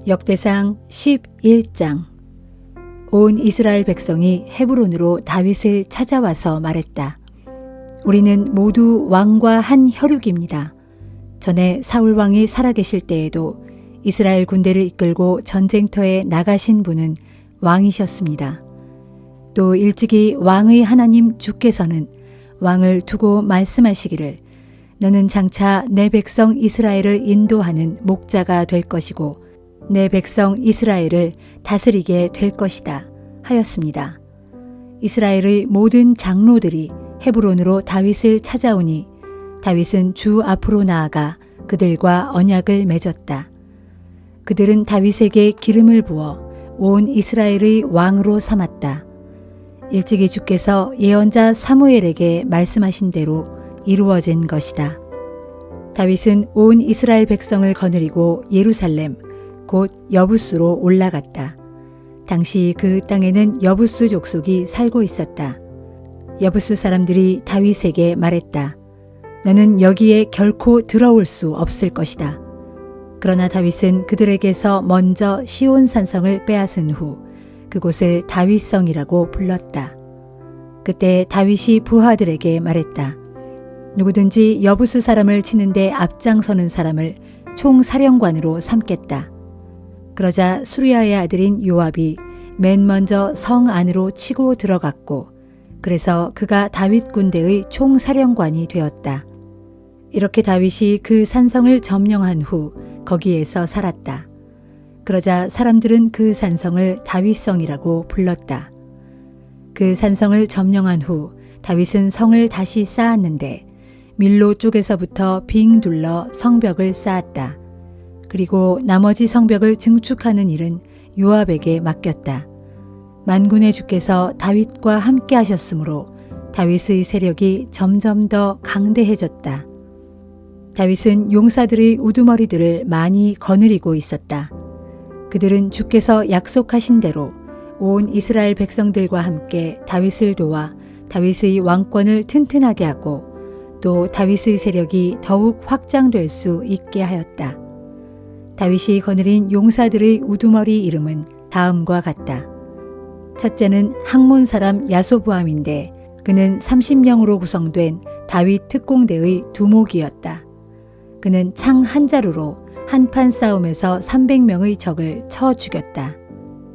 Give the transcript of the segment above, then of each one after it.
역대상 11장. 온 이스라엘 백성이 헤브론으로 다윗을 찾아와서 말했다. 우리는 모두 왕과 한 혈육입니다. 전에 사울 왕이 살아계실 때에도 이스라엘 군대를 이끌고 전쟁터에 나가신 분은 왕이셨습니다. 또 일찍이 왕의 하나님 주께서는 왕을 두고 말씀하시기를 너는 장차 내 백성 이스라엘을 인도하는 목자가 될 것이고 내 백성 이스라엘을 다스리게 될 것이다 하였습니다. 이스라엘의 모든 장로들이 헤브론으로 다윗을 찾아오니 다윗은 주 앞으로 나아가 그들과 언약을 맺었다. 그들은 다윗에게 기름을 부어 온 이스라엘의 왕으로 삼았다. 일찍이 주께서 예언자 사무엘에게 말씀하신 대로 이루어진 것이다. 다윗은 온 이스라엘 백성을 거느리고 예루살렘 곧 여부스로 올라갔다. 당시 그 땅에는 여부스 족속이 살고 있었다. 여부스 사람들이 다윗에게 말했다. 너는 여기에 결코 들어올 수 없을 것이다. 그러나 다윗은 그들에게서 먼저 시온 산성을 빼앗은 후 그곳을 다윗성이라고 불렀다. 그때 다윗이 부하들에게 말했다. 누구든지 여부스 사람을 치는데 앞장서는 사람을 총사령관으로 삼겠다. 그러자 수리아의 아들인 요압이 맨 먼저 성 안으로 치고 들어갔고 그래서 그가 다윗 군대의 총사령관이 되었다. 이렇게 다윗이 그 산성을 점령한 후 거기에서 살았다. 그러자 사람들은 그 산성을 다윗성이라고 불렀다. 그 산성을 점령한 후 다윗은 성을 다시 쌓았는데 밀로 쪽에서부터 빙 둘러 성벽을 쌓았다. 그리고 나머지 성벽을 증축하는 일은 요압에게 맡겼다. 만군의 주께서 다윗과 함께 하셨으므로 다윗의 세력이 점점 더 강대해졌다. 다윗은 용사들의 우두머리들을 많이 거느리고 있었다. 그들은 주께서 약속하신 대로 온 이스라엘 백성들과 함께 다윗을 도와 다윗의 왕권을 튼튼하게 하고 또 다윗의 세력이 더욱 확장될 수 있게 하였다. 다윗이 거느린 용사들의 우두머리 이름은 다음과 같다. 첫째는 학몬 사람 야소부암인데 그는 30명으로 구성된 다윗 특공대의 두목이었다. 그는 창 한 자루로 한판 싸움에서 300명의 적을 쳐 죽였다.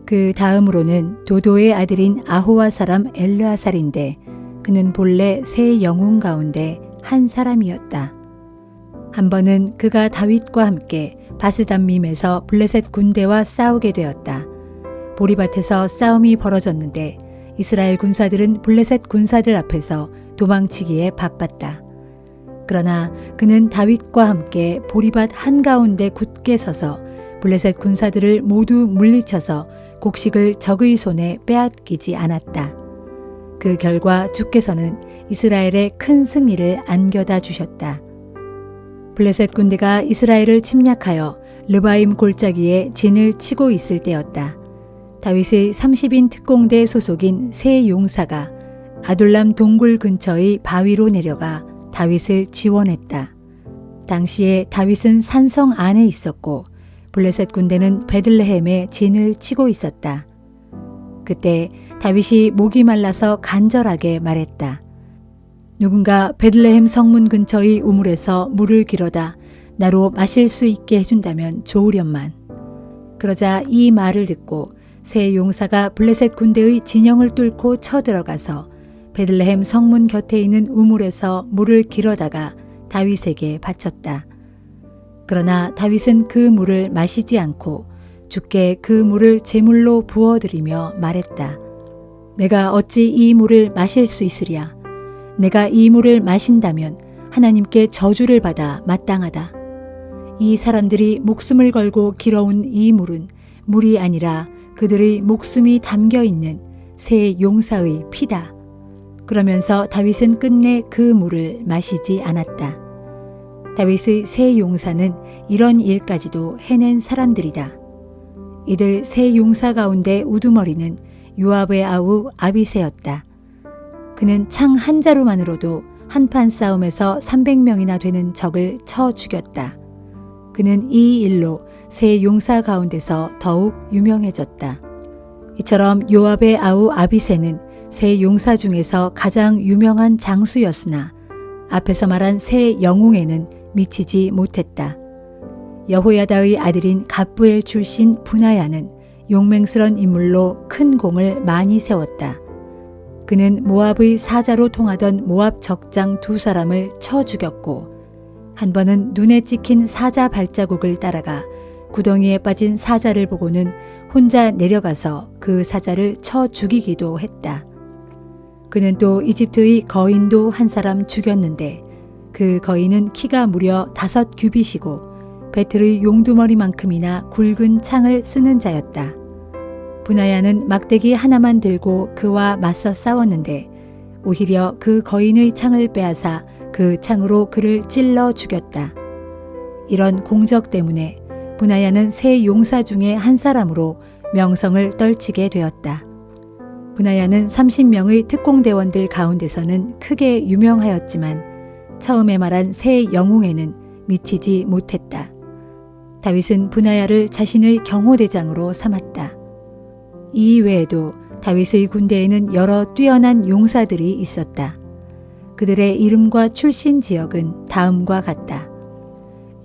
그 다음으로는 도도의 아들인 아호와 사람 엘르아살인데 그는 본래 세 영웅 가운데 한 사람이었다. 한 번은 그가 다윗과 함께 바스담밈에서 블레셋 군대와 싸우게 되었다. 보리밭에서 싸움이 벌어졌는데 이스라엘 군사들은 블레셋 군사들 앞에서 도망치기에 바빴다. 그러나 그는 다윗과 함께 보리밭 한가운데 굳게 서서 블레셋 군사들을 모두 물리쳐서 곡식을 적의 손에 빼앗기지 않았다. 그 결과 주께서는 이스라엘에 큰 승리를 안겨다 주셨다. 블레셋 군대가 이스라엘을 침략하여 르바임 골짜기에 진을 치고 있을 때였다. 다윗의 30인 특공대 소속인 세 용사가 아둘람 동굴 근처의 바위로 내려가 다윗을 지원했다. 당시에 다윗은 산성 안에 있었고 블레셋 군대는 베들레헴에 진을 치고 있었다. 그때 다윗이 목이 말라서 간절하게 말했다. 누군가 베들레헴 성문 근처의 우물에서 물을 길어다 나로 마실 수 있게 해준다면 좋으련만. 그러자 이 말을 듣고 세 용사가 블레셋 군대의 진영을 뚫고 쳐들어가서 베들레헴 성문 곁에 있는 우물에서 물을 길어다가 다윗에게 바쳤다. 그러나 다윗은 그 물을 마시지 않고 주께 그 물을 제물로 부어드리며 말했다. 내가 어찌 이 물을 마실 수 있으랴? 내가 이 물을 마신다면 하나님께 저주를 받아 마땅하다. 이 사람들이 목숨을 걸고 길어온 이 물은 물이 아니라 그들의 목숨이 담겨 있는 세 용사의 피다. 그러면서 다윗은 끝내 그 물을 마시지 않았다. 다윗의 세 용사는 이런 일까지도 해낸 사람들이다. 이들 세 용사 가운데 우두머리는 요압의 아우 아비새였다. 그는 창 한 자루만으로도 한판 싸움에서 300명이나 되는 적을 쳐 죽였다. 그는 이 일로 세 용사 가운데서 더욱 유명해졌다. 이처럼 요압의 아우 아비새는 세 용사 중에서 가장 유명한 장수였으나 앞에서 말한 세 영웅에는 미치지 못했다. 여호야다의 아들인 갑부엘 출신 분하야는 용맹스런 인물로 큰 공을 많이 세웠다. 그는 모압의 사자로 통하던 모압 적장 두 사람을 쳐 죽였고 한 번은 눈에 찍힌 사자 발자국을 따라가 구덩이에 빠진 사자를 보고는 혼자 내려가서 그 사자를 쳐 죽이기도 했다. 그는 또 이집트의 거인도 한 사람 죽였는데 그 거인은 키가 무려 5규빗이고 배틀의 용두머리만큼이나 굵은 창을 쓰는 자였다. 분하야는 막대기 하나만 들고 그와 맞서 싸웠는데 오히려 그 거인의 창을 빼앗아 그 창으로 그를 찔러 죽였다. 이런 공적 때문에 분하야는 세 용사 중에 한 사람으로 명성을 떨치게 되었다. 분하야는 30명의 특공대원들 가운데서는 크게 유명하였지만 처음에 말한 세 영웅에는 미치지 못했다. 다윗은 분하야를 자신의 경호대장으로 삼았다. 이 외에도 다윗의 군대에는 여러 뛰어난 용사들이 있었다. 그들의 이름과 출신 지역은 다음과 같다.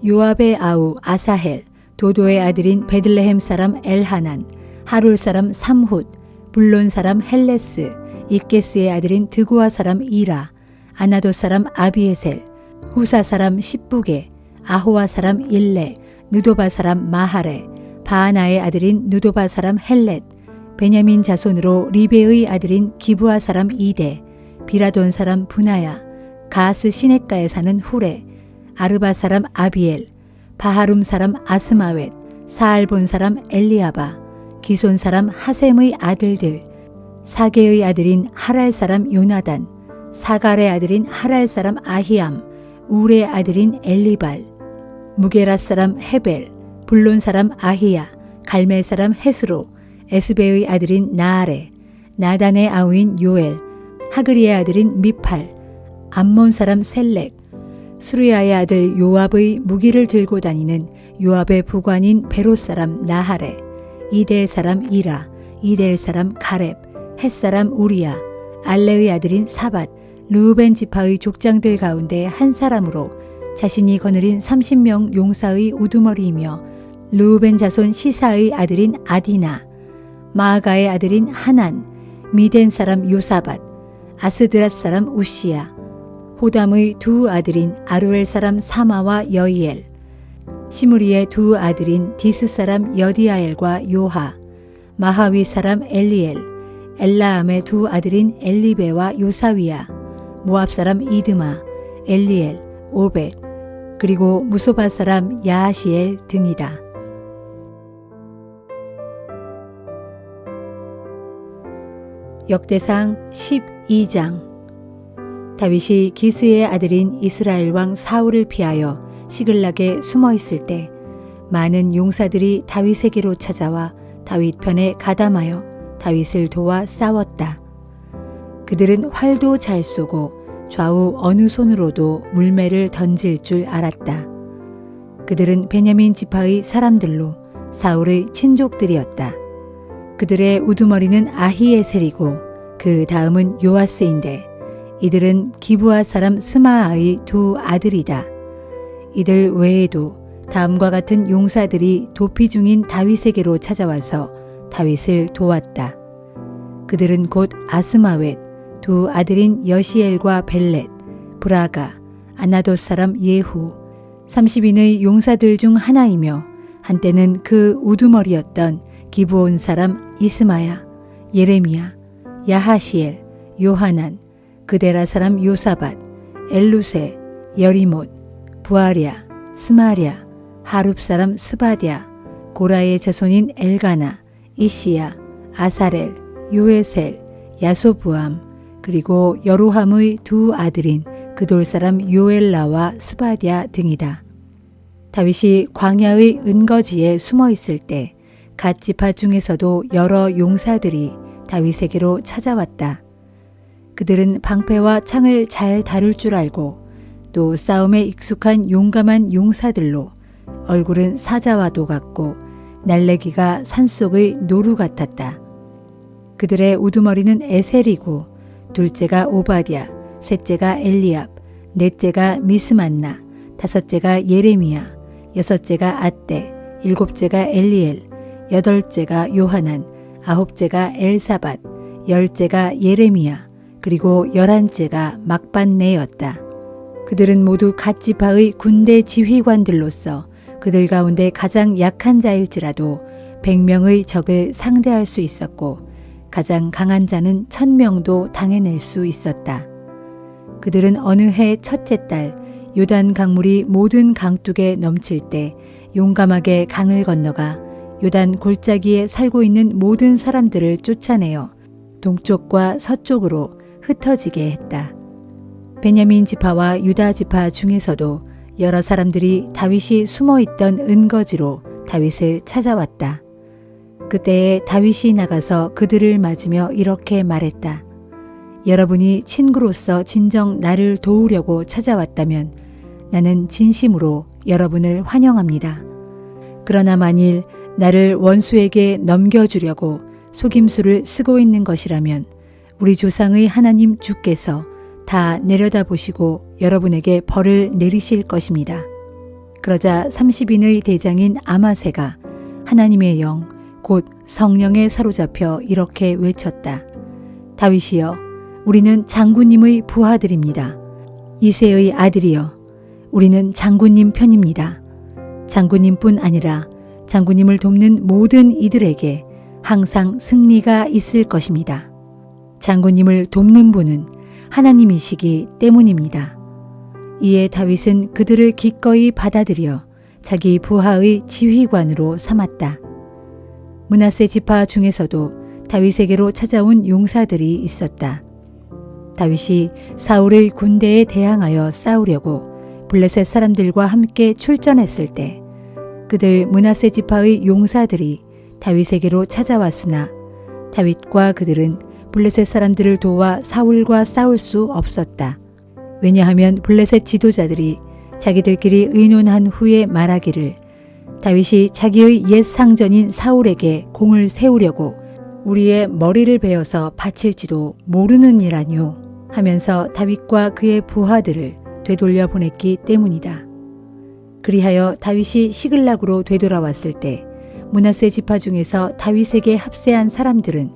요압의 아우 아사헬, 도도의 아들인 베들레헴 사람 엘하난, 하룰 사람 삼훗, 불론 사람 헬레스, 이게스의 아들인 드고아 사람 이라, 아나도 사람 아비에셀, 후사 사람 십부게, 아호와 사람 일레, 느도바 사람 마하레, 바하나의 아들인 느도바 사람 헬렛, 베냐민 자손으로 리베의 아들인 기브아 사람 이데, 비라돈 사람 분하야, 가스 시냇가에 사는 후레, 아르바 사람 아비엘, 바하룸 사람 아스마웻, 사알본 사람 엘리아바, 기손 사람 하셈의 아들들, 사게의 아들인 하랄 사람 요나단, 사갈의 아들인 하랄 사람 아히암, 울의 아들인 엘리발, 무게라 사람 헤벨, 불론 사람 아히야, 갈멜 사람 헤스로, 에스베의 아들인 나아레, 나단의 아우인 요엘, 하그리의 아들인 미팔, 암몬 사람 셀렉, 수르야의 아들 요압의 무기를 들고 다니는 요압의 부관인 베롯 사람 나하레, 이델 사람 이라, 이델 사람 가렙, 헷 사람 우리야, 알레의 아들인 사밧, 르우벤 지파의 족장들 가운데 한 사람으로 자신이 거느린 30명 용사의 우두머리이며 르우벤 자손 시사의 아들인 아디나, 마아가의 아들인 하난, 미덴 사람 요사밧, 아스드랏 사람 우시야, 호담의 두 아들인 아루엘 사람 사마와 여이엘, 시므리의 두 아들인 디스 사람 여디아엘과 요하, 마하위 사람 엘리엘, 엘라암의 두 아들인 엘리베와 요사위야, 모압 사람 이드마, 엘리엘, 오벳, 그리고 무소바 사람 야하시엘 등이다. 역대상 12장. 다윗이 기스의 아들인 이스라엘 왕 사울을 피하여 시글락에 숨어 있을 때 많은 용사들이 다윗에게로 찾아와 다윗 편에 가담하여 다윗을 도와 싸웠다. 그들은 활도 잘 쏘고 좌우 어느 손으로도 물매를 던질 줄 알았다. 그들은 베냐민 지파의 사람들로 사울의 친족들이었다. 그들의 우두머리는 아히에셀이고 그 다음은 요아스인데 이들은 기브아 사람 스마아의 두 아들이다. 이들 외에도 다음과 같은 용사들이 도피 중인 다윗에게로 찾아와서 다윗을 도왔다. 그들은 곧 아스마웻, 두 아들인 여시엘과 벨렛, 브라가, 아나돗 사람 예후, 30인의 용사들 중 하나이며 한때는 그 우두머리였던 기브온 사람 이스마야, 예레미야, 야하시엘, 요하난, 그데라 사람 요사밧, 엘루세, 여리못, 부아랴, 스마랴, 하룹 사람 스바랴, 고라의 자손인 엘가나, 이시야, 아사렐, 요에셀, 야소부암, 그리고 여로함의 두 아들인 그돌 사람 요엘라와 스바랴 등이다. 다윗이 광야의 은거지에 숨어 있을 때 갓 지파 중에서도 여러 용사들이 다윗에게로 찾아왔다. 그들은 방패와 창을 잘 다룰 줄 알고 또 싸움에 익숙한 용감한 용사들로 얼굴은 사자와도 같고 날래기가 산속의 노루 같았다. 그들의 우두머리는 에셀이고 둘째가 오바댜, 셋째가 엘리압, 넷째가 미스만나, 다섯째가 예레미야, 여섯째가 앗대, 일곱째가 엘리엘, 여덟째가 요하난, 아홉째가 엘사밧, 열째가 예레미야, 그리고 11째가 막반네였다. 그들은 모두 갓 지파의 군대 지휘관들로서 그들 가운데 가장 약한 자일지라도 100명의 적을 상대할 수 있었고 가장 강한 자는 1000명도 당해낼 수 있었다. 그들은 어느 해 첫째 달 요단 강물이 모든 강둑에 넘칠 때 용감하게 강을 건너가 요단 골짜기에 살고 있는 모든 사람들을 쫓아내어 동쪽과 서쪽으로 흩어지게 했다. 베냐민 지파와 유다 지파 중에서도 여러 사람들이 다윗이 숨어있던 은거지로 다윗을 찾아왔다. 그때에 다윗이 나가서 그들을 맞으며 이렇게 말했다. 여러분이 친구로서 진정 나를 도우려고 찾아왔다면 나는 진심으로 여러분을 환영합니다. 그러나 만일 나를 원수에게 넘겨주려고 속임수를 쓰고 있는 것이라면 우리 조상의 하나님 주께서 다 내려다보시고 여러분에게 벌을 내리실 것입니다. 그러자 30인의 대장인 아마세가 하나님의 영, 곧 성령에 사로잡혀 이렇게 외쳤다. 다윗이여, 우리는 장군님의 부하들입니다. 이새의 아들이여, 우리는 장군님 편입니다. 장군님뿐 아니라 장군님을 돕는 모든 이들에게 항상 승리가 있을 것입니다. 장군님을 돕는 분은 하나님이시기 때문입니다. 이에 다윗은 그들을 기꺼이 받아들여 자기 부하의 지휘관으로 삼았다. 므낫세 지파 중에서도 다윗에게로 찾아온 용사들이 있었다. 다윗이 사울의 군대에 대항하여 싸우려고 블레셋 사람들과 함께 출전했을 때 그들 므낫세 지파의 용사들이 다윗에게로 찾아왔으나 다윗과 그들은 블레셋 사람들을 도와 사울과 싸울 수 없었다. 왜냐하면 블레셋 지도자들이 자기들끼리 의논한 후에 말하기를 다윗이 자기의 옛 상전인 사울에게 공을 세우려고 우리의 머리를 베어서 바칠지도 모르는 일 아니오 하면서 다윗과 그의 부하들을 되돌려 보냈기 때문이다. 그리하여 다윗이 시글락으로 되돌아왔을 때 므낫세 지파 중에서 다윗에게 합세한 사람들은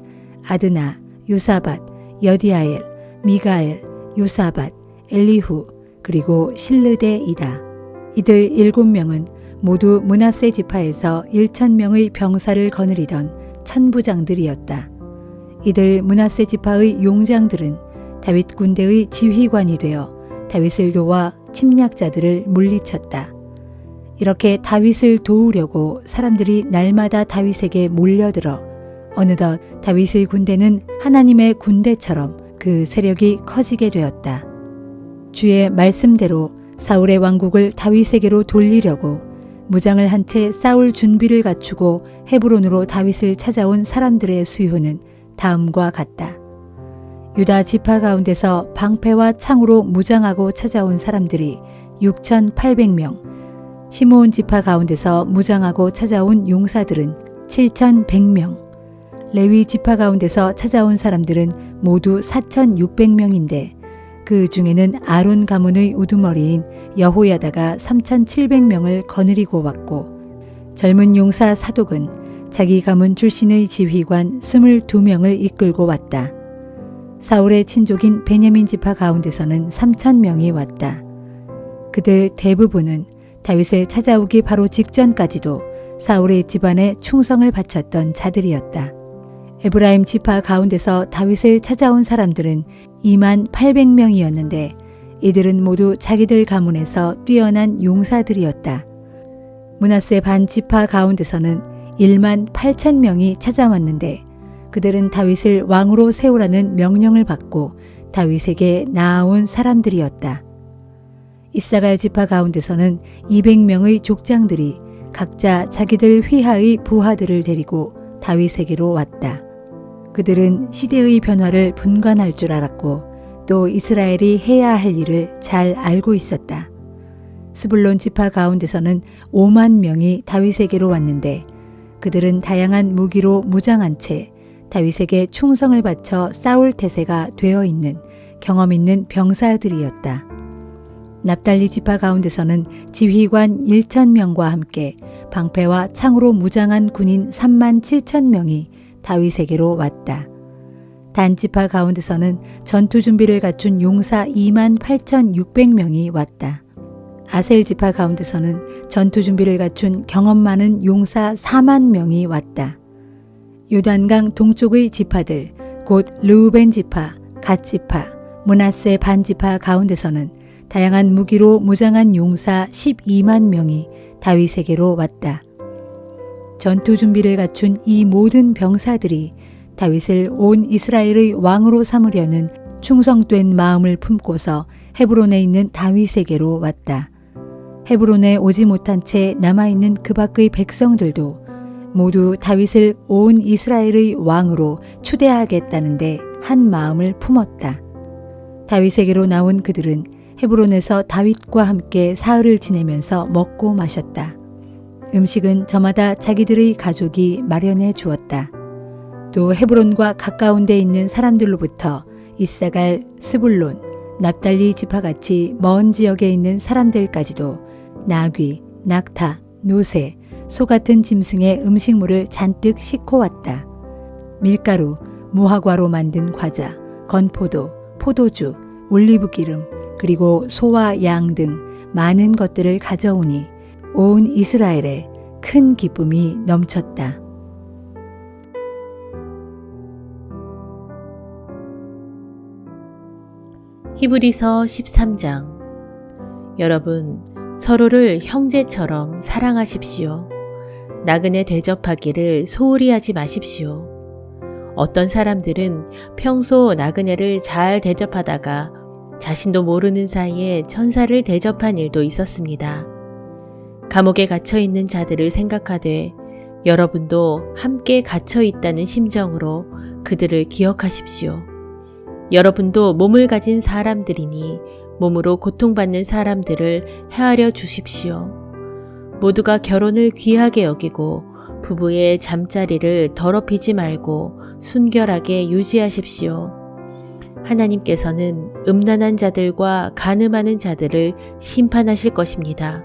아드나, 요사밧, 여디아엘, 미가엘, 요사밧, 엘리후, 그리고 실르데이다. 이들 7명은 모두 므낫세 지파에서 1000명의 병사를 거느리던 천부장들이었다. 이들 므낫세 지파의 용장들은 다윗 군대의 지휘관이 되어 다윗을 도와 침략자들을 물리쳤다. 이렇게 다윗을 도우려고 사람들이 날마다 다윗에게 몰려들어 어느덧 다윗의 군대는 하나님의 군대처럼 그 세력이 커지게 되었다. 주의 말씀대로 사울의 왕국을 다윗에게로 돌리려고 무장을 한 채 싸울 준비를 갖추고 헤브론으로 다윗을 찾아온 사람들의 수요는 다음과 같다. 유다 지파 가운데서 방패와 창으로 무장하고 찾아온 사람들이 6,800명, 시므온 지파 가운데서 무장하고 찾아온 용사들은 7,100명, 레위 지파 가운데서 찾아온 사람들은 모두 4,600명인데 그 중에는 아론 가문의 우두머리인 여호야다가 3,700명을 거느리고 왔고 젊은 용사 사독은 자기 가문 출신의 지휘관 22명을 이끌고 왔다. 사울의 친족인 베냐민 지파 가운데서는 3,000명이 왔다. 그들 대부분은 다윗을 찾아오기 바로 직전까지도 사울의 집안에 충성을 바쳤던 자들이었다. 에브라임 지파 가운데서 다윗을 찾아온 사람들은 28,000명이었는데 이들은 모두 자기들 가문에서 뛰어난 용사들이었다. 므낫세 반 지파 가운데서는 18,000명이 찾아왔는데 그들은 다윗을 왕으로 세우라는 명령을 받고 다윗에게 나아온 사람들이었다. 이사갈 지파 가운데서는 200명의 족장들이 각자 자기들 휘하의 부하들을 데리고 다윗에게로 왔다. 그들은 시대의 변화를 분간할 줄 알았고 또 이스라엘이 해야 할 일을 잘 알고 있었다. 스불론 지파 가운데서는 5만 명이 다윗에게로 왔는데 그들은 다양한 무기로 무장한 채 다윗에게 충성을 바쳐 싸울 태세가 되어 있는 경험 있는 병사들이었다. 납달리 지파 가운데서는 지휘관 1,000명과 함께 방패와 창으로 무장한 군인 3만 7천 명이 다윗에게로 왔다. 단 지파 가운데서는 전투 준비를 갖춘 용사 2만 8,600명이 왔다. 아셀 지파 가운데서는 전투 준비를 갖춘 경험 많은 용사 4만 명이 왔다. 요단강 동쪽의 지파들, 곧 르우벤 지파, 갓 지파, 므낫세 반 지파 가운데서는 다양한 무기로 무장한 용사 12만 명이 다윗에게로 왔다. 전투 준비를 갖춘 이 모든 병사들이 다윗을 온 이스라엘의 왕으로 삼으려는 충성된 마음을 품고서 헤브론에 있는 다윗에게로 왔다. 헤브론에 오지 못한 채 남아있는 그 밖의 백성들도 모두 다윗을 온 이스라엘의 왕으로 추대하겠다는데 한 마음을 품었다. 다윗에게로 나온 그들은 헤브론에서 다윗과 함께 사흘을 지내면서 먹고 마셨다. 음식은 저마다 자기들의 가족이 마련해 주었다. 또 헤브론과 가까운 데 있는 사람들로부터 이사갈, 스불론, 납달리 지파같이 먼 지역에 있는 사람들까지도 나귀, 낙타, 노새, 소 같은 짐승의 음식물을 잔뜩 싣고 왔다. 밀가루, 무화과로 만든 과자, 건포도, 포도주, 올리브기름, 그리고 소와 양 등 많은 것들을 가져오니 온 이스라엘에 큰 기쁨이 넘쳤다. 히브리서 13장. 여러분, 서로를 형제처럼 사랑하십시오. 나그네 대접하기를 소홀히 하지 마십시오. 어떤 사람들은 평소 나그네를 잘 대접하다가 자신도 모르는 사이에 천사를 대접한 일도 있었습니다. 감옥에 갇혀 있는 자들을 생각하되 여러분도 함께 갇혀 있다는 심정으로 그들을 기억하십시오. 여러분도 몸을 가진 사람들이니 몸으로 고통받는 사람들을 헤아려 주십시오. 모두가 결혼을 귀하게 여기고 부부의 잠자리를 더럽히지 말고 순결하게 유지하십시오. 하나님께서는 음란한 자들과 간음하는 자들을 심판하실 것입니다.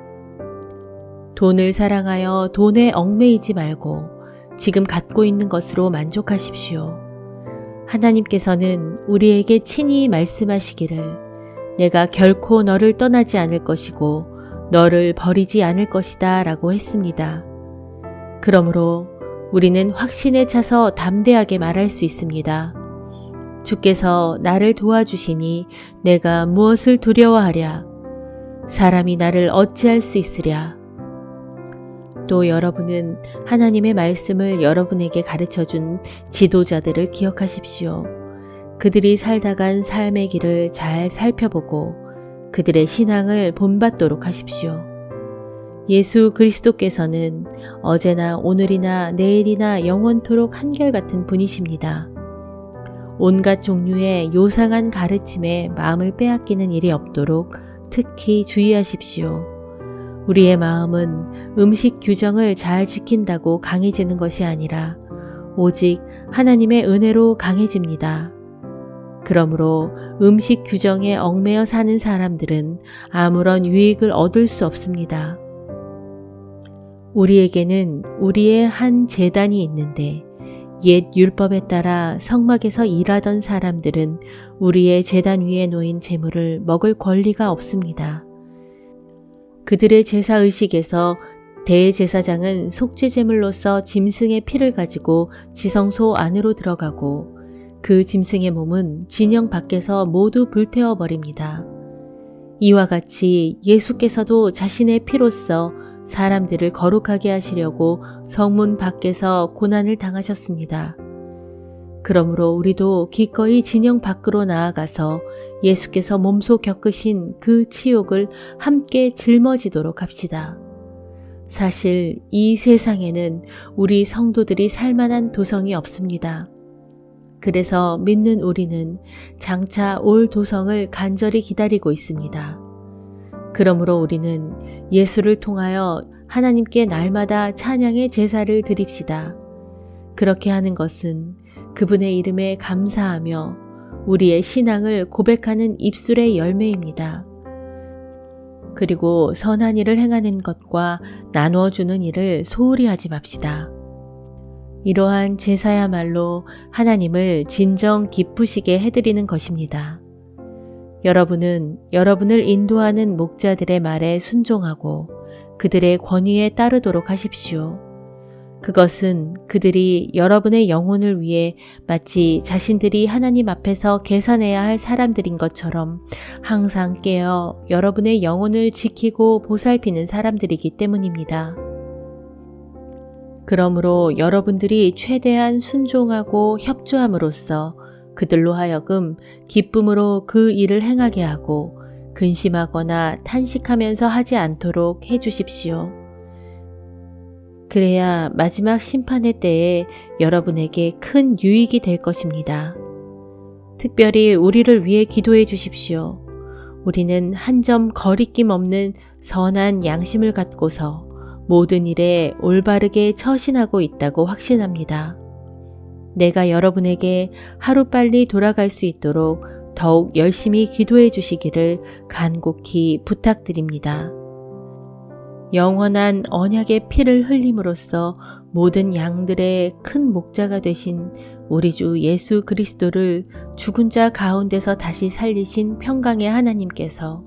돈을 사랑하여 돈에 얽매이지 말고 지금 갖고 있는 것으로 만족하십시오. 하나님께서는 우리에게 친히 말씀하시기를 내가 결코 너를 떠나지 않을 것이고 너를 버리지 않을 것이다 라고 했습니다. 그러므로 우리는 확신에 차서 담대하게 말할 수 있습니다. 주께서 나를 도와주시니 내가 무엇을 두려워하랴? 사람이 나를 어찌할 수 있으랴? 또 여러분은 하나님의 말씀을 여러분에게 가르쳐준 지도자들을 기억하십시오. 그들이 살다간 삶의 길을 잘 살펴보고 그들의 신앙을 본받도록 하십시오. 예수 그리스도께서는 어제나 오늘이나 내일이나 영원토록 한결같은 분이십니다. 온갖 종류의 요상한 가르침에 마음을 빼앗기는 일이 없도록 특히 주의하십시오. 우리의 마음은 음식 규정을 잘 지킨다고 강해지는 것이 아니라 오직 하나님의 은혜로 강해집니다. 그러므로 음식 규정에 얽매여 사는 사람들은 아무런 유익을 얻을 수 없습니다. 우리에게는 우리의 한 제단이 있는데 옛 율법에 따라 성막에서 일하던 사람들은 우리의 제단 위에 놓인 제물을 먹을 권리가 없습니다. 그들의 제사의식에서 대제사장은 속죄제물로서 짐승의 피를 가지고 지성소 안으로 들어가고 그 짐승의 몸은 진영 밖에서 모두 불태워 버립니다. 이와 같이 예수께서도 자신의 피로써 사람들을 거룩하게 하시려고 성문 밖에서 고난을 당하셨습니다. 그러므로 우리도 기꺼이 진영 밖으로 나아가서 예수께서 몸소 겪으신 그 치욕을 함께 짊어지도록 합시다. 사실 이 세상에는 우리 성도들이 살만한 도성이 없습니다. 그래서 믿는 우리는 장차 올 도성을 간절히 기다리고 있습니다. 그러므로 우리는 예수를 통하여 하나님께 날마다 찬양의 제사를 드립시다. 그렇게 하는 것은 그분의 이름에 감사하며 우리의 신앙을 고백하는 입술의 열매입니다. 그리고 선한 일을 행하는 것과 나누어주는 일을 소홀히 하지 맙시다. 이러한 제사야말로 하나님을 진정 기쁘시게 해드리는 것입니다. 여러분은 여러분을 인도하는 목자들의 말에 순종하고 그들의 권위에 따르도록 하십시오. 그것은 그들이 여러분의 영혼을 위해 마치 자신들이 하나님 앞에서 계산해야 할 사람들인 것처럼 항상 깨어 여러분의 영혼을 지키고 보살피는 사람들이기 때문입니다. 그러므로 여러분들이 최대한 순종하고 협조함으로써 그들로 하여금 기쁨으로 그 일을 행하게 하고 근심하거나 탄식하면서 하지 않도록 해주십시오. 그래야 마지막 심판의 때에 여러분에게 큰 유익이 될 것입니다. 특별히 우리를 위해 기도해 주십시오. 우리는 한 점 거리낌 없는 선한 양심을 갖고서 모든 일에 올바르게 처신하고 있다고 확신합니다. 내가 여러분에게 하루빨리 돌아갈 수 있도록 더욱 열심히 기도해 주시기를 간곡히 부탁드립니다. 영원한 언약의 피를 흘림으로써 모든 양들의 큰 목자가 되신 우리 주 예수 그리스도를 죽은 자 가운데서 다시 살리신 평강의 하나님께서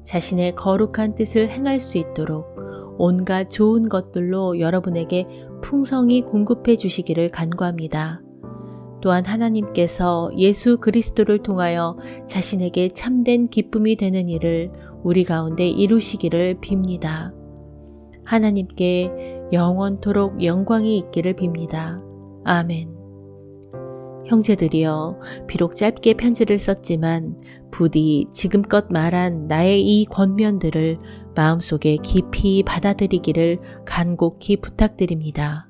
자신의 거룩한 뜻을 행할 수 있도록 온갖 좋은 것들로 여러분에게 풍성히 공급해 주시기를 간구합니다. 또한 하나님께서 예수 그리스도를 통하여 자신에게 참된 기쁨이 되는 일을 우리 가운데 이루시기를 빕니다. 하나님께 영원토록 영광이 있기를 빕니다. 아멘. 형제들이여, 비록 짧게 편지를 썼지만 부디 지금껏 말한 나의 이 권면들을 마음속에 깊이 받아들이기를 간곡히 부탁드립니다.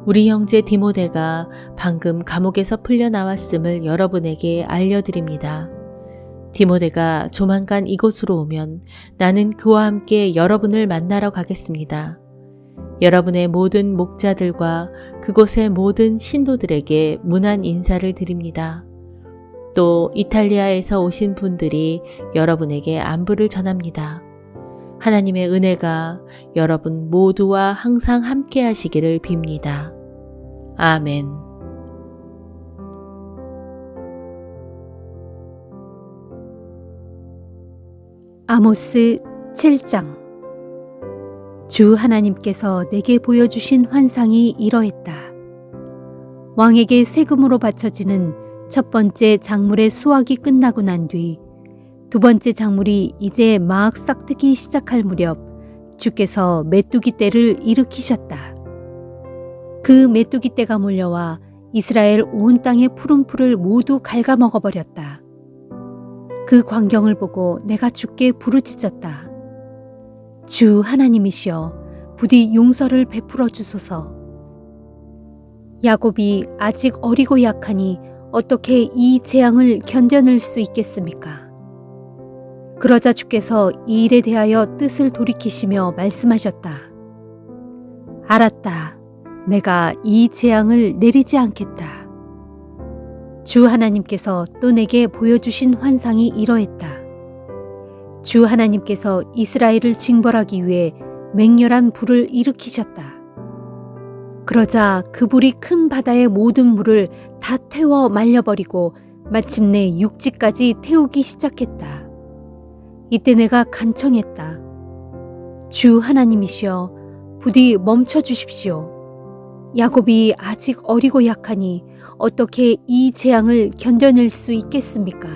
우리 형제 디모데가 방금 감옥에서 풀려나왔음을 여러분에게 알려드립니다. 디모데가 조만간 이곳으로 오면 나는 그와 함께 여러분을 만나러 가겠습니다. 여러분의 모든 목자들과 그곳의 모든 신도들에게 문안 인사를 드립니다. 또 이탈리아에서 오신 분들이 여러분에게 안부를 전합니다. 하나님의 은혜가 여러분 모두와 항상 함께 하시기를 빕니다. 아멘. 아모스 7장. 주 하나님께서 내게 보여주신 환상이 이러했다. 왕에게 세금으로 바쳐지는 첫 번째 작물의 수확이 끝나고 난 뒤 두 번째 작물이 이제 막 싹트기 시작할 무렵 주께서 메뚜기 떼를 일으키셨다. 그 메뚜기 떼가 몰려와 이스라엘 온 땅의 푸른 풀을 모두 갉아먹어버렸다. 그 광경을 보고 내가 주께 부르짖었다. 주 하나님이시여, 부디 용서를 베풀어 주소서. 야곱이 아직 어리고 약하니 어떻게 이 재앙을 견뎌낼 수 있겠습니까? 그러자 주께서 이 일에 대하여 뜻을 돌이키시며 말씀하셨다. 알았다. 내가 이 재앙을 내리지 않겠다. 주 하나님께서 또 내게 보여주신 환상이 이러했다. 주 하나님께서 이스라엘을 징벌하기 위해 맹렬한 불을 일으키셨다. 그러자 그 불이 큰 바다의 모든 물을 다 태워 말려버리고 마침내 육지까지 태우기 시작했다. 이때 내가 간청했다. 주 하나님이시여, 부디 멈춰 주십시오. 야곱이 아직 어리고 약하니 어떻게 이 재앙을 견뎌낼 수 있겠습니까?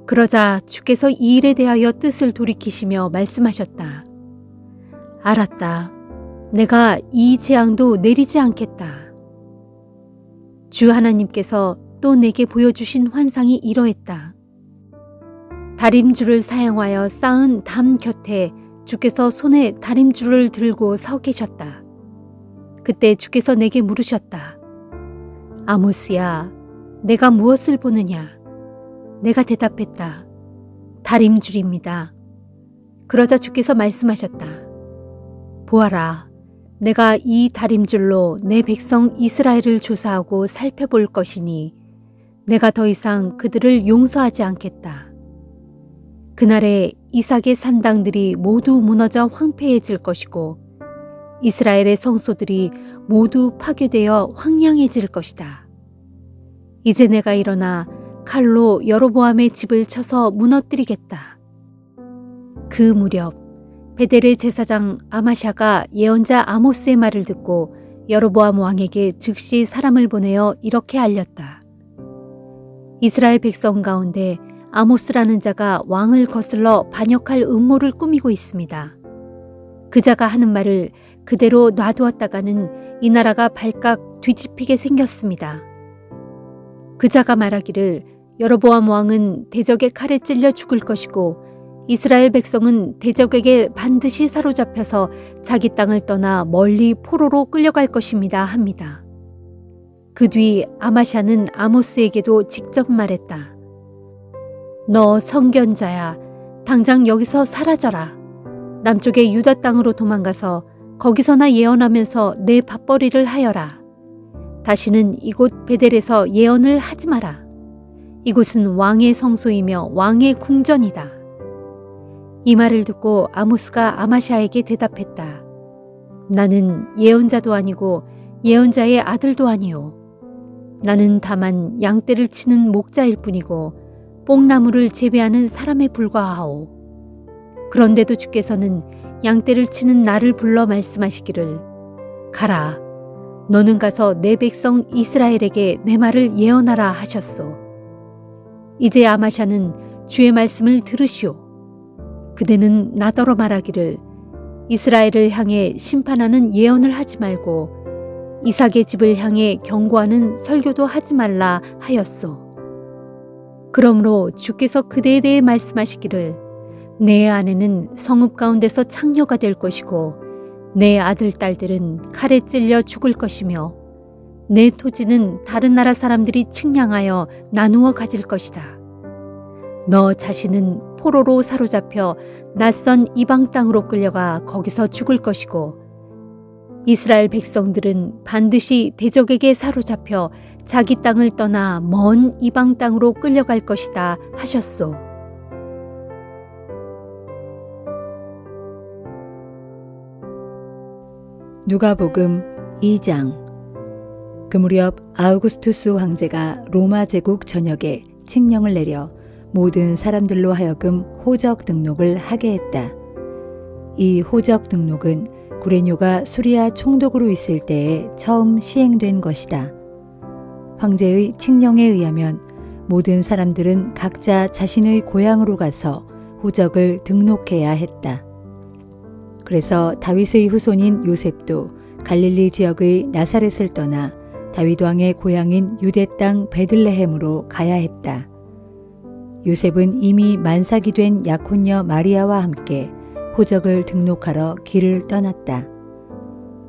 그러자 주께서 이 일에 대하여 뜻을 돌이키시며 말씀하셨다. 알았다. 내가 이 재앙도 내리지 않겠다. 주 하나님께서 또 내게 보여주신 환상이 이러했다. 다림줄을 사용하여 쌓은 담 곁에 주께서 손에 다림줄을 들고 서 계셨다. 그때 주께서 내게 물으셨다. 아모스야, 내가 무엇을 보느냐? 내가 대답했다. 다림줄입니다. 그러자 주께서 말씀하셨다. 보아라, 내가 이 다림줄로 내 백성 이스라엘을 조사하고 살펴볼 것이니 내가 더 이상 그들을 용서하지 않겠다. 그날에 이삭의 산당들이 모두 무너져 황폐해질 것이고 이스라엘의 성소들이 모두 파괴되어 황량해질 것이다. 이제 내가 일어나 칼로 여로보암의 집을 쳐서 무너뜨리겠다. 그 무렵 베델의 제사장 아마샤가 예언자 아모스의 말을 듣고 여로보암 왕에게 즉시 사람을 보내어 이렇게 알렸다. 이스라엘 백성 가운데 아모스라는 자가 왕을 거슬러 반역할 음모를 꾸미고 있습니다. 그 자가 하는 말을 그대로 놔두었다가는 이 나라가 발칵 뒤집히게 생겼습니다. 그 자가 말하기를 여로보암 왕은 대적의 칼에 찔려 죽을 것이고 이스라엘 백성은 대적에게 반드시 사로잡혀서 자기 땅을 떠나 멀리 포로로 끌려갈 것입니다 합니다. 그 뒤 아마샤는 아모스에게도 직접 말했다. 너 성견자야, 당장 여기서 사라져라. 남쪽의 유다 땅으로 도망가서 거기서나 예언하면서 내 밥벌이를 하여라. 다시는 이곳 베델에서 예언을 하지 마라. 이곳은 왕의 성소이며 왕의 궁전이다. 이 말을 듣고 아모스가 아마샤에게 대답했다. 나는 예언자도 아니고 예언자의 아들도 아니요. 나는 다만 양떼를 치는 목자일 뿐이고 뽕나무를 재배하는 사람에 불과하오. 그런데도 주께서는 양떼를 치는 나를 불러 말씀하시기를 가라. 너는 가서 내 백성 이스라엘에게 내 말을 예언하라 하셨소. 이제 아마샤는 주의 말씀을 들으시오. 그대는 나더러 말하기를 이스라엘을 향해 심판하는 예언을 하지 말고 이삭의 집을 향해 경고하는 설교도 하지 말라 하였소. 그러므로 주께서 그대에 대해 말씀하시기를 내 아내는 성읍 가운데서 창녀가 될 것이고 내 아들 딸들은 칼에 찔려 죽을 것이며 내 토지는 다른 나라 사람들이 측량하여 나누어 가질 것이다. 너 자신은 포로로 사로잡혀 낯선 이방 땅으로 끌려가 거기서 죽을 것이고 이스라엘 백성들은 반드시 대적에게 사로잡혀 자기 땅을 떠나 먼 이방 땅으로 끌려갈 것이다 하셨소. 누가복음 2장. 그 무렵 아우구스투스 황제가 로마 제국 전역에 칙령을 내려 모든 사람들로 하여금 호적 등록을 하게 했다. 이 호적 등록은 구레뇨가 수리아 총독으로 있을 때에 처음 시행된 것이다. 황제의 칙령에 의하면 모든 사람들은 각자 자신의 고향으로 가서 호적을 등록해야 했다. 그래서 다윗의 후손인 요셉도 갈릴리 지역의 나사렛을 떠나 다윗 왕의 고향인 유대 땅 베들레헴으로 가야 했다. 요셉은 이미 만삭이 된 약혼녀 마리아와 함께 호적을 등록하러 길을 떠났다.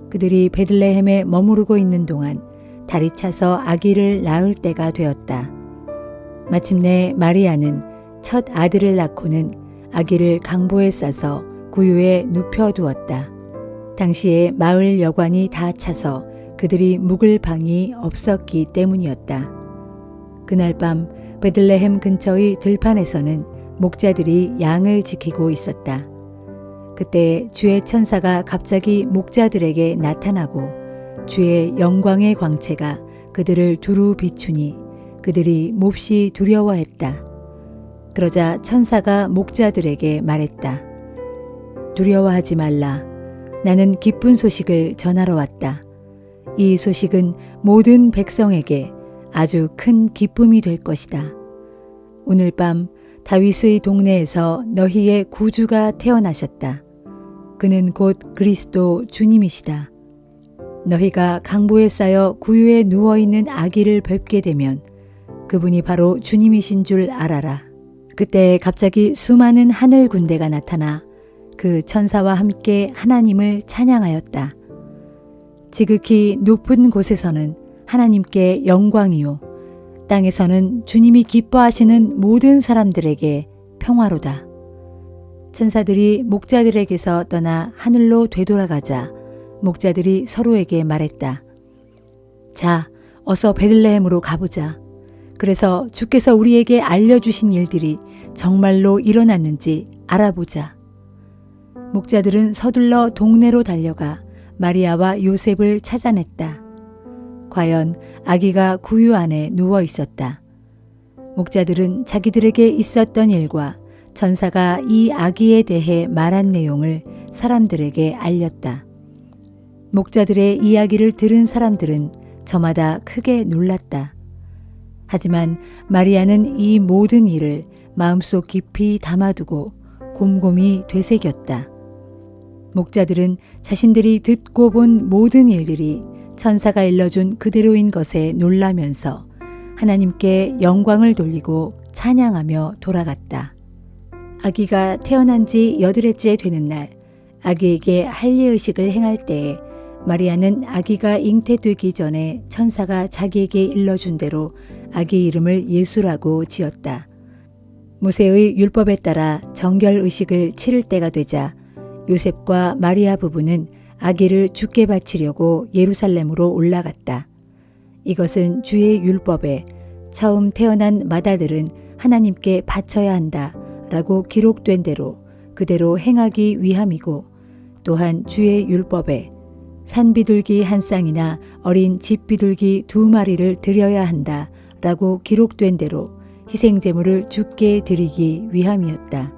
그들이 베들레헴에 머무르고 있는 동안 달이 차서 아기를 낳을 때가 되었다. 마침내 마리아는 첫 아들을 낳고는 아기를 강보에 싸서 구유에 눕혀두었다. 당시에 마을 여관이 다 차서 그들이 묵을 방이 없었기 때문이었다. 그날 밤 베들레헴 근처의 들판에서는 목자들이 양을 지키고 있었다. 그때 주의 천사가 갑자기 목자들에게 나타나고 주의 영광의 광채가 그들을 두루 비추니 그들이 몹시 두려워했다. 그러자 천사가 목자들에게 말했다. 두려워하지 말라. 나는 기쁜 소식을 전하러 왔다. 이 소식은 모든 백성에게 아주 큰 기쁨이 될 것이다. 오늘 밤 다윗의 동네에서 너희의 구주가 태어나셨다. 그는 곧 그리스도 주님이시다. 너희가 강보에 쌓여 구유에 누워있는 아기를 뵙게 되면 그분이 바로 주님이신 줄 알아라. 그때 갑자기 수많은 하늘 군대가 나타나 그 천사와 함께 하나님을 찬양하였다. 지극히 높은 곳에서는 하나님께 영광이요 땅에서는 주님이 기뻐하시는 모든 사람들에게 평화로다. 천사들이 목자들에게서 떠나 하늘로 되돌아가자 목자들이 서로에게 말했다. 자, 어서 베들레헴으로 가보자. 그래서 주께서 우리에게 알려주신 일들이 정말로 일어났는지 알아보자. 목자들은 서둘러 동네로 달려가 마리아와 요셉을 찾아냈다. 과연 아기가 구유 안에 누워 있었다. 목자들은 자기들에게 있었던 일과 천사가 이 아기에 대해 말한 내용을 사람들에게 알렸다. 목자들의 이야기를 들은 사람들은 저마다 크게 놀랐다. 하지만 마리아는 이 모든 일을 마음속 깊이 담아두고 곰곰이 되새겼다. 목자들은 자신들이 듣고 본 모든 일들이 천사가 일러준 그대로인 것에 놀라면서 하나님께 영광을 돌리고 찬양하며 돌아갔다. 아기가 태어난 지 8일째 되는 날, 아기에게 할례의식을 행할 때에 마리아는 아기가 잉태되기 전에 천사가 자기에게 일러준 대로 아기 이름을 예수라고 지었다. 모세의 율법에 따라 정결의식을 치를 때가 되자 요셉과 마리아 부부는 아기를 주께 바치려고 예루살렘으로 올라갔다. 이것은 주의 율법에 처음 태어난 맏아들은 하나님께 바쳐야 한다 라고 기록된 대로 그대로 행하기 위함이고, 또한 주의 율법에 산비둘기 한 쌍이나 어린 집비둘기 2마리를 드려야 한다 라고 기록된 대로 희생제물을 주께 드리기 위함이었다.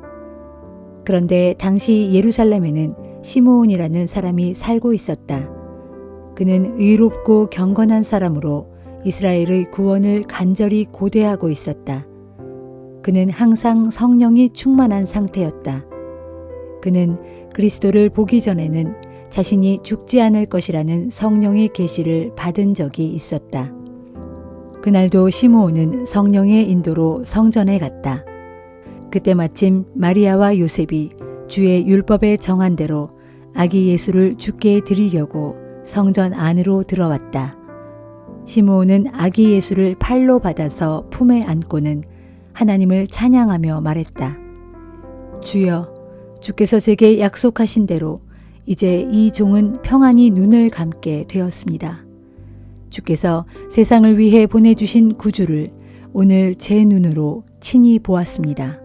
그런데 당시 예루살렘에는 시므온이라는 사람이 살고 있었다. 그는 의롭고 경건한 사람으로 이스라엘의 구원을 간절히 고대하고 있었다. 그는 항상 성령이 충만한 상태였다. 그는 그리스도를 보기 전에는 자신이 죽지 않을 것이라는 성령의 계시를 받은 적이 있었다. 그날도 시므온은 성령의 인도로 성전에 갔다. 그때 마침 마리아와 요셉이 주의 율법에 정한 대로 아기 예수를 주께 드리려고 성전 안으로 들어왔다. 시므온은 아기 예수를 팔로 받아서 품에 안고는 하나님을 찬양하며 말했다. 주여, 주께서 제게 약속하신 대로 이제 이 종은 평안히 눈을 감게 되었습니다. 주께서 세상을 위해 보내주신 구주를 오늘 제 눈으로 친히 보았습니다.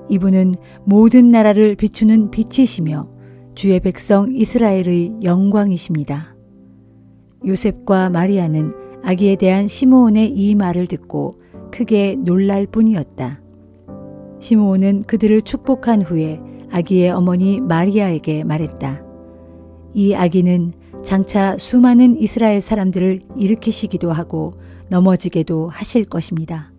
이분은 모든 나라를 비추는 빛이시며 주의 백성 이스라엘의 영광이십니다. 요셉과 마리아는 아기에 대한 시므온의 이 말을 듣고 크게 놀랄 뿐이었다. 시므온은 그들을 축복한 후에 아기의 어머니 마리아에게 말했다. 이 아기는 장차 수많은 이스라엘 사람들을 일으키시기도 하고 넘어지게도 하실 것입니다.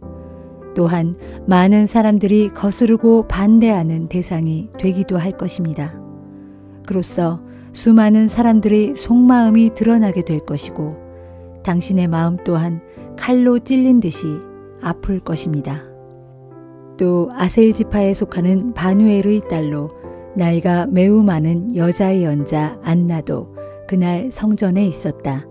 또한 많은 사람들이 거스르고 반대하는 대상이 되기도 할 것입니다. 그로써 수많은 사람들의 속마음이 드러나게 될 것이고 당신의 마음 또한 칼로 찔린 듯이 아플 것입니다. 또 아셀 지파에 속하는 바누엘의 딸로 나이가 매우 많은 여자의 연자 안나도 그날 성전에 있었다.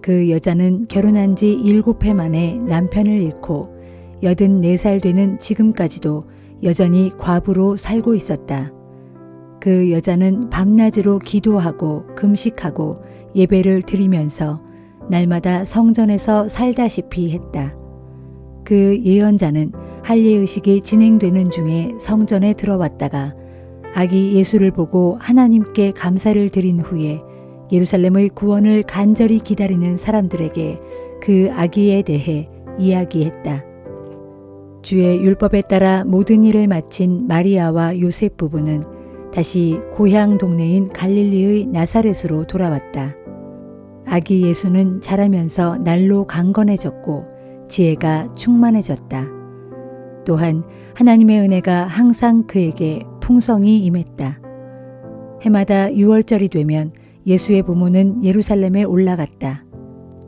그 여자는 결혼한 지 7해 만에 남편을 잃고 84살 되는 지금까지도 여전히 과부로 살고 있었다. 그 여자는 밤낮으로 기도하고 금식하고 예배를 드리면서 날마다 성전에서 살다시피 했다. 그 예언자는 할례의식이 진행되는 중에 성전에 들어왔다가 아기 예수를 보고 하나님께 감사를 드린 후에 예루살렘의 구원을 간절히 기다리는 사람들에게 그 아기에 대해 이야기했다. 주의 율법에 따라 모든 일을 마친 마리아와 요셉 부부는 다시 고향 동네인 갈릴리의 나사렛으로 돌아왔다. 아기 예수는 자라면서 날로 강건해졌고 지혜가 충만해졌다. 또한 하나님의 은혜가 항상 그에게 풍성히 임했다. 해마다 6월절이 되면 예수의 부모는 예루살렘에 올라갔다.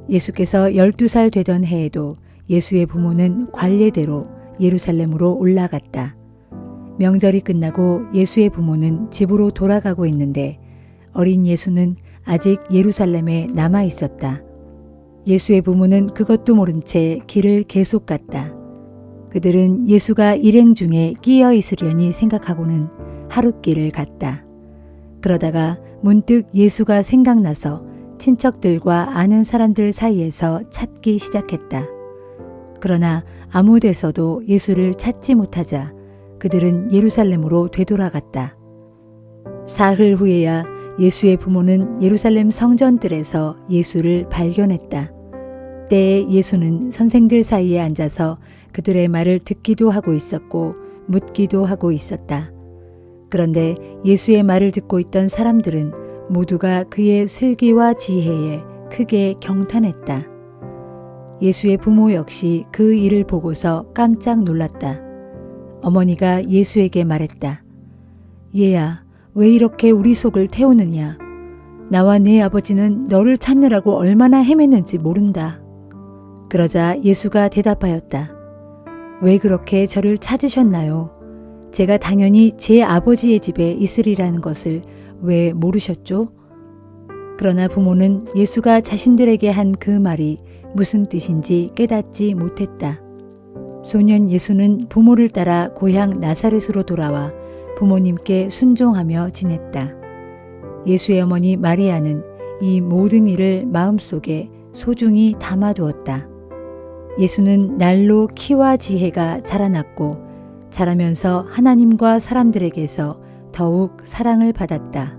예수께서 12살 되던 해에도 예수의 부모는 관례대로 예루살렘으로 올라갔다. 명절이 끝나고 예수의 부모는 집으로 돌아가고 있는데 어린 예수는 아직 예루살렘에 남아 있었다. 예수의 부모는 그것도 모른 채 길을 계속 갔다. 그들은 예수가 일행 중에 끼어 있으려니 생각하고는 하룻길을 갔다. 그러다가 문득 예수가 생각나서 친척들과 아는 사람들 사이에서 찾기 시작했다. 그러나 아무 데서도 예수를 찾지 못하자 그들은 예루살렘으로 되돌아갔다. 사흘 후에야 예수의 부모는 예루살렘 성전들에서 예수를 발견했다. 때에 예수는 선생들 사이에 앉아서 그들의 말을 듣기도 하고 있었고 묻기도 하고 있었다. 그런데 예수의 말을 듣고 있던 사람들은 모두가 그의 슬기와 지혜에 크게 경탄했다. 예수의 부모 역시 그 일을 보고서 깜짝 놀랐다. 어머니가 예수에게 말했다. 얘야, 왜 이렇게 우리 속을 태우느냐? 나와 네 아버지는 너를 찾느라고 얼마나 헤맸는지 모른다. 그러자 예수가 대답하였다. 왜 그렇게 저를 찾으셨나요? 제가 당연히 제 아버지의 집에 있으리라는 것을 왜 모르셨죠? 그러나 부모는 예수가 자신들에게 한 그 말이 무슨 뜻인지 깨닫지 못했다. 소년 예수는 부모를 따라 고향 나사렛으로 돌아와 부모님께 순종하며 지냈다. 예수의 어머니 마리아는 이 모든 일을 마음속에 소중히 담아두었다. 예수는 날로 키와 지혜가 자라났고 자라면서 하나님과 사람들에게서 더욱 사랑을 받았다.